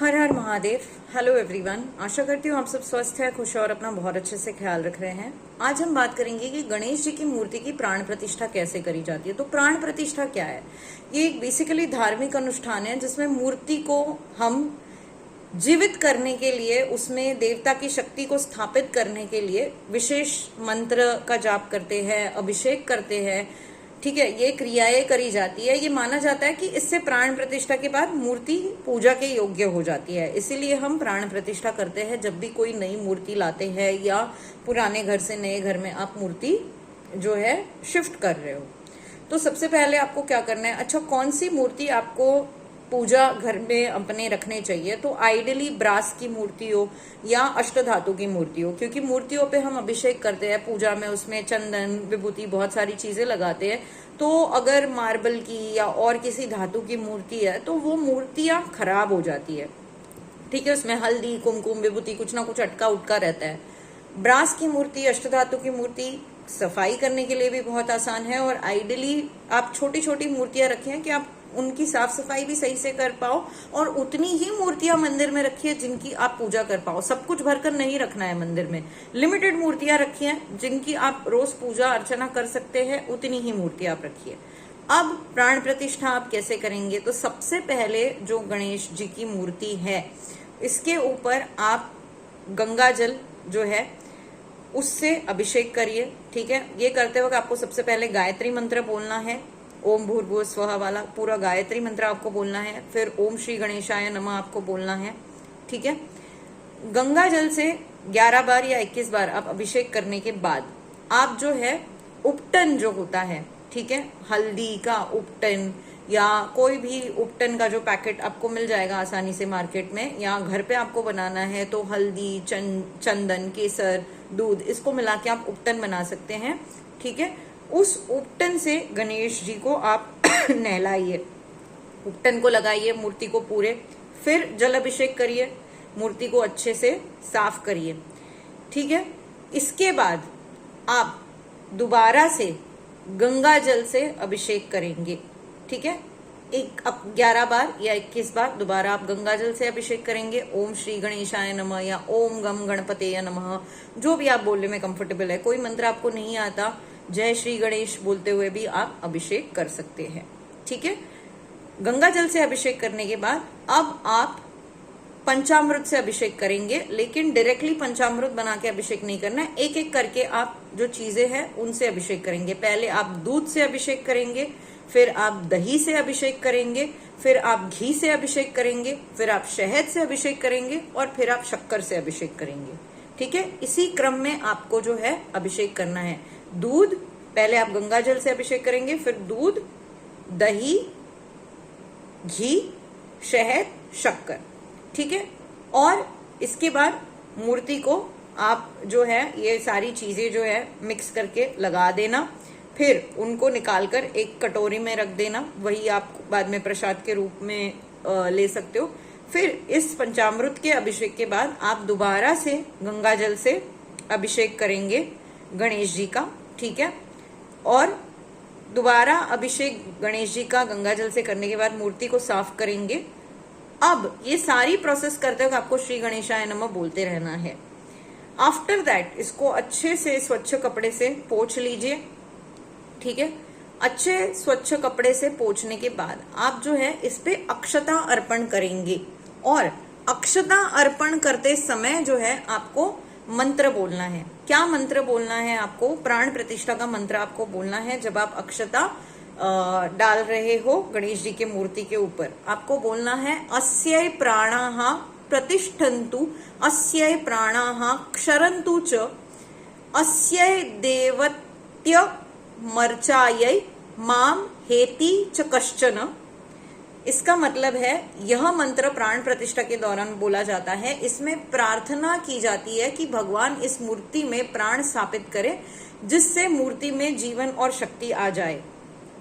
हर Har Mahadev. Hello everyone, आशा करती हूँ आप सब स्वस्थ है, खुश है और अपना बहुत अच्छे से ख्याल रख रहे हैं। आज हम बात करेंगे कि गणेश जी की मूर्ति की प्राण प्रतिष्ठा कैसे करी जाती है। तो प्राण प्रतिष्ठा क्या है? ये एक बेसिकली धार्मिक अनुष्ठान है जिसमें मूर्ति को हम जीवित करने के लिए, उसमें देवता की शक्ति को स्थापित करने के लिए विशेष मंत्र का जाप करते हैं, अभिषेक करते हैं। ठीक है, ये क्रियाएं करी जाती है। ये माना जाता है कि इससे प्राण प्रतिष्ठा के बाद मूर्ति पूजा के योग्य हो जाती है। इसीलिए हम प्राण प्रतिष्ठा करते हैं जब भी कोई नई मूर्ति लाते हैं या पुराने घर से नए घर में आप मूर्ति जो है शिफ्ट कर रहे हो। तो सबसे पहले आपको क्या करना है, अच्छा कौन सी मूर्ति आपको पूजा घर में अपने रखने चाहिए। तो आइडियली ब्रास की मूर्ति हो या अष्टधातु की मूर्ति हो, क्योंकि मूर्तियों पे हम अभिषेक करते हैं पूजा में, उसमें चंदन विभूति बहुत सारी चीजें लगाते हैं। तो अगर मार्बल की या और किसी धातु की मूर्ति है तो वो मूर्तियां खराब हो जाती है। ठीक है, उसमें हल्दी कुमकुम विभूति कुछ ना कुछ अटका उटका रहता है। ब्रास की मूर्ति, अष्टधातु की मूर्ति सफाई करने के लिए भी बहुत आसान है और आइडियली आप छोटी छोटी मूर्तियां रखें कि आप उनकी साफ सफाई भी सही से कर पाओ और उतनी ही मूर्तियां मंदिर में रखिए जिनकी आप पूजा कर पाओ। सब कुछ भरकर नहीं रखना है मंदिर में, लिमिटेड मूर्तियां रखिए जिनकी आप रोज पूजा अर्चना कर सकते हैं, उतनी ही मूर्तियां आप रखिए। अब प्राण प्रतिष्ठा आप कैसे करेंगे? तो सबसे पहले जो गणेश जी की मूर्ति है इसके ऊपर आप गंगा जल जो है उससे अभिषेक करिए। ठीक है, ये करते वक्त आपको सबसे पहले गायत्री मंत्र बोलना है, ओम भूर्भुवः स्वः वाला पूरा गायत्री मंत्र आपको बोलना है। फिर ओम श्री गणेशाय नमः आपको बोलना है। ठीक है, गंगा जल से 11 बार या 21 बार आप अभिषेक करने के बाद आप जो है उपटन जो होता है, ठीक है, हल्दी का उपटन या कोई भी उपटन का जो पैकेट आपको मिल जाएगा आसानी से मार्केट में, या घर पे आपको बनाना है तो हल्दी चंदन केसर दूध इसको मिला के आप उपटन बना सकते हैं। ठीक है, उस उपटन से गणेश जी को आप नहलाइए, उपटन को लगाइए मूर्ति को पूरे, फिर जल अभिषेक करिए, मूर्ति को अच्छे से साफ करिए। ठीक है, इसके बाद आप दोबारा से गंगा जल से अभिषेक करेंगे। ठीक है, 11 बार या 21 बार दोबारा आप गंगा जल से अभिषेक करेंगे। ओम श्री गणेशाय नमः या ओम गम गणपतेय नमः, जो भी आप बोलने में कंफर्टेबल है। कोई मंत्र आपको नहीं आता, जय श्री गणेश बोलते हुए भी आप अभिषेक कर सकते हैं। ठीक है, गंगा जल से अभिषेक करने के बाद अब आप पंचामृत से अभिषेक करेंगे, लेकिन डायरेक्टली पंचामृत बना के अभिषेक नहीं करना है। एक एक करके आप जो चीजें हैं उनसे अभिषेक करेंगे। पहले आप दूध से अभिषेक करेंगे, फिर आप दही से अभिषेक करेंगे, फिर आप घी से अभिषेक करेंगे, फिर आप शहद से अभिषेक करेंगे और फिर आप शक्कर से अभिषेक करेंगे। ठीक है, इसी क्रम में आपको जो है अभिषेक करना है। दूध, पहले आप गंगा जल से अभिषेक करेंगे, फिर दूध, दही, घी, शहद, शक्कर। ठीक है, और इसके बाद मूर्ति को आप जो है ये सारी चीजें जो है मिक्स करके लगा देना, फिर उनको निकालकर एक कटोरी में रख देना, वही आप बाद में प्रसाद के रूप में ले सकते हो। फिर इस पंचामृत के अभिषेक के बाद आप दोबारा से गंगा जल से अभिषेक करेंगे गणेश जी का। ठीक है, और दोबारा अभिषेक गणेश जी का गंगा जल से करने के बाद मूर्ति को साफ करेंगे। अब ये सारी प्रोसेस करते वक्त आपको श्री गणेशाय नमः बोलते रहना है। आफ्टर दैट इसको अच्छे से स्वच्छ कपड़े से पोंछ लीजिए। ठीक है, अच्छे स्वच्छ कपड़े से पोंछने के बाद आप जो है इस पे अक्षता अर्पण करेंगे, और अक्षता अर्पण करते समय जो है आपको मंत्र बोलना है। क्या मंत्र बोलना है आपको? प्राण प्रतिष्ठा का मंत्र आपको बोलना है। जब आप अक्षता डाल रहे हो गणेश जी के मूर्ति के ऊपर, आपको बोलना है अस्यै प्राणाः प्रतिष्ठन्तु, अस्यै प्राणाः क्षरन्तु च, अस्यै देवत्य मर्चायै माम हेति च कश्चन। इसका मतलब है यह मंत्र प्राण प्रतिष्ठा के दौरान बोला जाता है। इसमें प्रार्थना की जाती है कि भगवान इस मूर्ति में प्राण स्थापित करे, जिससे मूर्ति में जीवन और शक्ति आ जाए।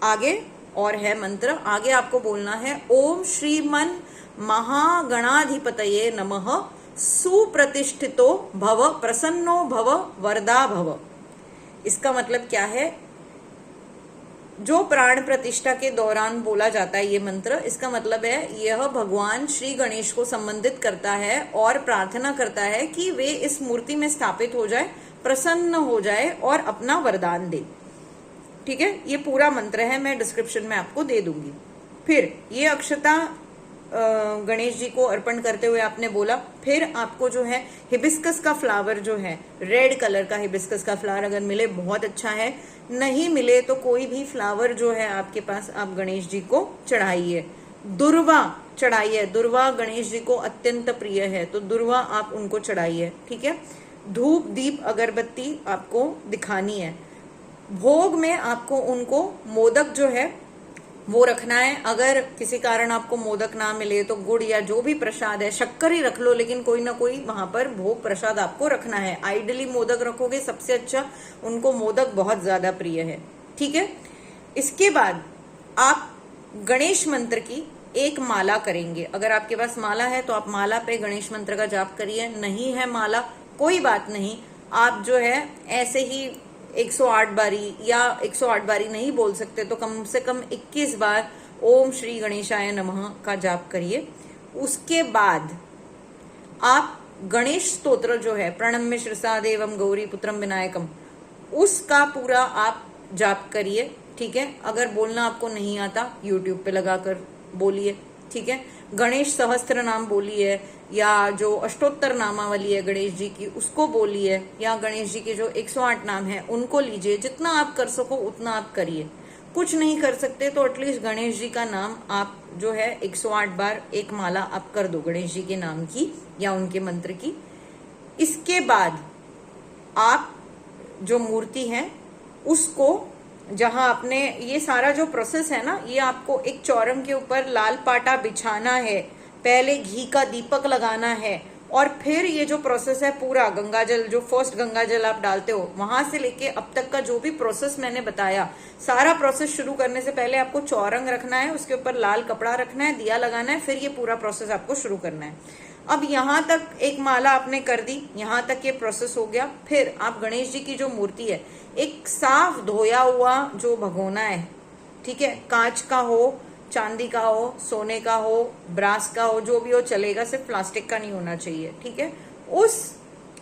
आगे और है मंत्र, आगे आपको बोलना है ओम श्रीमन महागणाधिपतये नमः, सुप्रतिष्ठितो भव, प्रसन्नो भव, वरदा भव। इसका मतलब क्या है? जो प्राण प्रतिष्ठा के दौरान बोला जाता है ये मंत्र, इसका मतलब है यह भगवान श्री गणेश को संबंधित करता है और प्रार्थना करता है कि वे इस मूर्ति में स्थापित हो जाए, प्रसन्न हो जाए और अपना वरदान दे। ठीक है, ये पूरा मंत्र है, मैं डिस्क्रिप्शन में आपको दे दूंगी। फिर ये अक्षता गणेश जी को अर्पण करते हुए आपने बोला। फिर आपको जो है हिबिस्कस का फ्लावर जो है, रेड कलर का हिबिस्कस का फ्लावर अगर मिले बहुत अच्छा है, नहीं मिले तो कोई भी फ्लावर जो है आपके पास आप गणेश जी को चढ़ाइए। दुर्वा चढ़ाइए, दुर्वा गणेश जी को अत्यंत प्रिय है, तो दुर्वा आप उनको चढ़ाइए। ठीक है, धूप दीप अगरबत्ती आपको दिखानी है। भोग में आपको उनको मोदक जो है वो रखना है। अगर किसी कारण आपको मोदक ना मिले तो गुड़ या जो भी प्रसाद है, शक्कर ही रख लो, लेकिन कोई ना कोई वहां पर भोग प्रसाद आपको रखना है। आइडली मोदक रखोगे सबसे अच्छा, उनको मोदक बहुत ज्यादा प्रिय है। ठीक है, इसके बाद आप गणेश मंत्र की एक माला करेंगे। अगर आपके पास माला है तो आप माला पे गणेश मंत्र का जाप करिए, नहीं है माला कोई बात नहीं, आप जो है ऐसे ही 108 बारी या 108 बारी नहीं बोल सकते तो कम से कम 21 बार ओम श्री गणेशाय नमः का जाप करिए। उसके बाद आप गणेश स्तोत्र जो है, प्रणम्य शिरसा देवम गौरी पुत्रम विनायकम, उसका पूरा आप जाप करिए। ठीक है, अगर बोलना आपको नहीं आता यूट्यूब पे लगाकर बोलिए। ठीक है, गणेश सहस्त्र नाम बोलिए, या जो अष्टोत्तर नामावली है गणेश जी की उसको बोलिए, या गणेश जी के जो 108 नाम है उनको लीजिए। जितना आप कर सको उतना आप करिए। कुछ नहीं कर सकते तो एटलीस्ट गणेश जी का नाम आप जो है 108 बार एक माला आप कर दो गणेश जी के नाम की या उनके मंत्र की। इसके बाद आप जो मूर्ति है उसको, जहां आपने ये सारा जो प्रोसेस है ना, ये आपको एक चौरंग के ऊपर लाल पाटा बिछाना है, पहले घी का दीपक लगाना है, और फिर ये जो प्रोसेस है पूरा गंगाजल, जो फर्स्ट गंगाजल आप डालते हो वहां से लेके अब तक का जो भी प्रोसेस मैंने बताया, सारा प्रोसेस शुरू करने से पहले आपको चौरंग रखना है, उसके ऊपर लाल कपड़ा रखना है, दिया लगाना है, फिर ये पूरा प्रोसेस आपको शुरू करना है। अब यहाँ तक एक माला आपने कर दी, यहाँ तक ये प्रोसेस हो गया। फिर आप गणेश जी की जो मूर्ति है, एक साफ धोया हुआ जो भगोना है, ठीक है, कांच का हो, चांदी का हो, सोने का हो, ब्रास का हो, जो भी हो चलेगा, सिर्फ प्लास्टिक का नहीं होना चाहिए। ठीक है, उस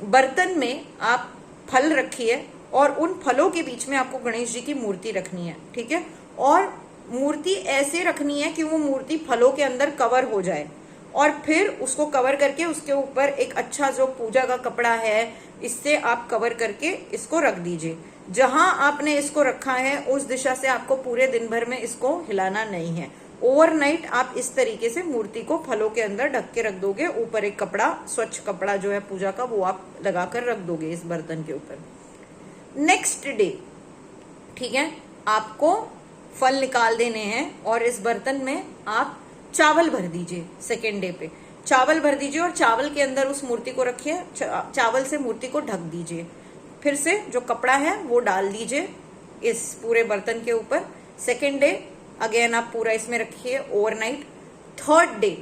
बर्तन में आप फल रखिए और उन फलों के बीच में आपको गणेश जी की मूर्ति रखनी है। ठीक है, और मूर्ति ऐसे रखनी है कि वो मूर्ति फलों के अंदर कवर हो जाए, और फिर उसको कवर करके उसके ऊपर एक अच्छा जो पूजा का कपड़ा है इससे आप कवर करके इसको रख दीजिए। जहां आपने इसको रखा है उस दिशा से आपको पूरे दिन भर में इसको हिलाना नहीं है। ओवरनाइट आप इस तरीके से मूर्ति को फलों के अंदर ढक के रख दोगे। ऊपर एक कपड़ा, स्वच्छ कपड़ा जो है पूजा का, वो आप लगाकर रख दोगे इस बर्तन के ऊपर। नेक्स्ट डे, ठीक है, आपको फल निकाल देने हैं और इस बर्तन में आप चावल भर दीजिए। सेकेंड डे पे चावल भर दीजिए और चावल के अंदर उस मूर्ति को रखिए, चावल से मूर्ति को ढक दीजिए। फिर से जो कपड़ा है वो डाल दीजिए इस पूरे बर्तन के ऊपर। सेकेंड डे अगेन आप पूरा इसमें रखिए ओवरनाइट। थर्ड डे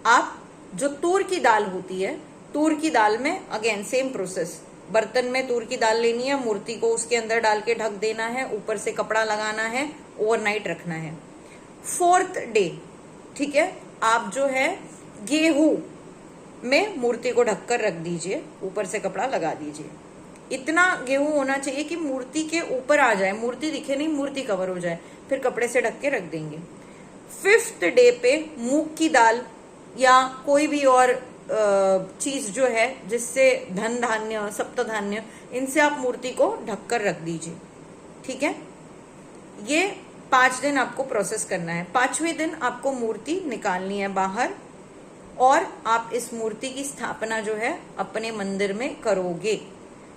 आप जो तूर की दाल होती है, तूर की दाल में अगेन सेम प्रोसेस, बर्तन में तूर की दाल लेनी है, मूर्ति को उसके अंदर डाल के ढक देना है, ऊपर से कपड़ा लगाना है, ओवरनाइट रखना है। फोर्थ डे, ठीक है, आप जो है गेहूं में मूर्ति को ढककर रख दीजिए, ऊपर से कपड़ा लगा दीजिए। इतना गेहूं होना चाहिए कि मूर्ति के ऊपर आ जाए, मूर्ति दिखे नहीं, मूर्ति कवर हो जाए, फिर कपड़े से ढक के रख देंगे। फिफ्थ डे पे मूंग की दाल या कोई भी और चीज जो है जिससे धन धान्य, सप्त धान्य, इनसे आप मूर्ति को ढककर रख दीजिए। ठीक है, ये 5 दिन आपको प्रोसेस करना है। 5वें दिन आपको मूर्ति निकालनी है बाहर और आप इस मूर्ति की स्थापना जो है अपने मंदिर में करोगे।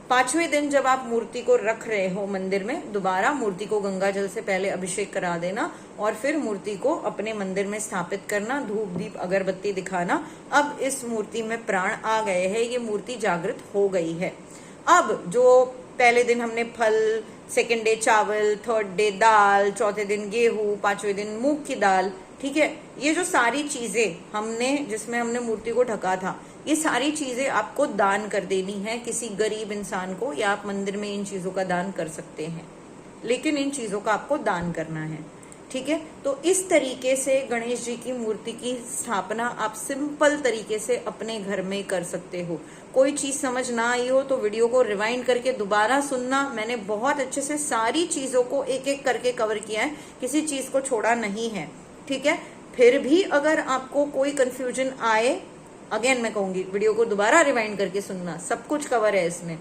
5वें दिन जब आप मूर्ति को रख रहे हो मंदिर में, दोबारा मूर्ति को गंगा जल से पहले अभिषेक करा देना और फिर मूर्ति को अपने मंदिर में स्थापित करना, धूप दीप अगरबत्ती दिखाना। अब इस मूर्ति में प्राण आ गए हैं, ये मूर्ति जागृत हो गई है। अब जो पहले दिन हमने फल, सेकेंड डे चावल, थर्ड डे दाल, चौथे दिन गेहूं, 5वें दिन मूंग की दाल, ठीक है, ये जो सारी चीजें हमने, जिसमें हमने मूर्ति को ढका था, ये सारी चीजें आपको दान कर देनी है किसी गरीब इंसान को, या आप मंदिर में इन चीजों का दान कर सकते हैं। लेकिन इन चीजों का आपको दान करना है। ठीक है, तो इस तरीके से गणेश जी की मूर्ति की स्थापना आप सिंपल तरीके से अपने घर में कर सकते हो। कोई चीज समझ ना आई हो तो वीडियो को रिवाइंड करके दोबारा सुनना। मैंने बहुत अच्छे से सारी चीजों को एक एक करके कवर किया है, किसी चीज को छोड़ा नहीं है। ठीक है, फिर भी अगर आपको कोई कंफ्यूजन आए, अगेन मैं कहूंगी वीडियो को दोबारा रिवाइंड करके सुनना, सब कुछ कवर है इसमें।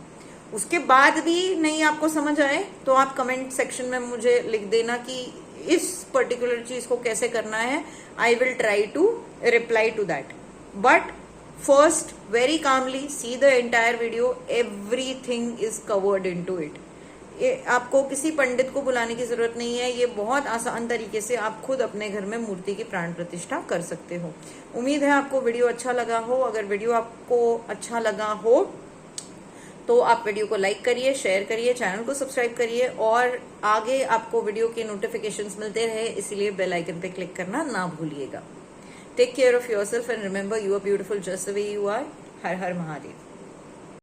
उसके बाद भी नहीं आपको समझ आए तो आप कमेंट सेक्शन में मुझे लिख देना कि इस पर्टिकुलर चीज को कैसे करना है। I will try to reply to that, but first very calmly see the entire video, everything is covered into it. आपको किसी पंडित को बुलाने की जरूरत नहीं है, ये बहुत आसान तरीके से आप खुद अपने घर में मूर्ति की प्राण प्रतिष्ठा कर सकते हो। उम्मीद है आपको वीडियो अच्छा लगा हो। अगर वीडियो आपको अच्छा लगा हो तो आप वीडियो को लाइक करिए, शेयर करिए, चैनल को सब्सक्राइब करिए और आगे आपको वीडियो के नोटिफिकेशंस मिलते रहे, इसीलिए बेल आइकन पे क्लिक करना ना भूलिएगा। Take care of yourself and remember you are beautiful just the way you are. Har Har Mahadev.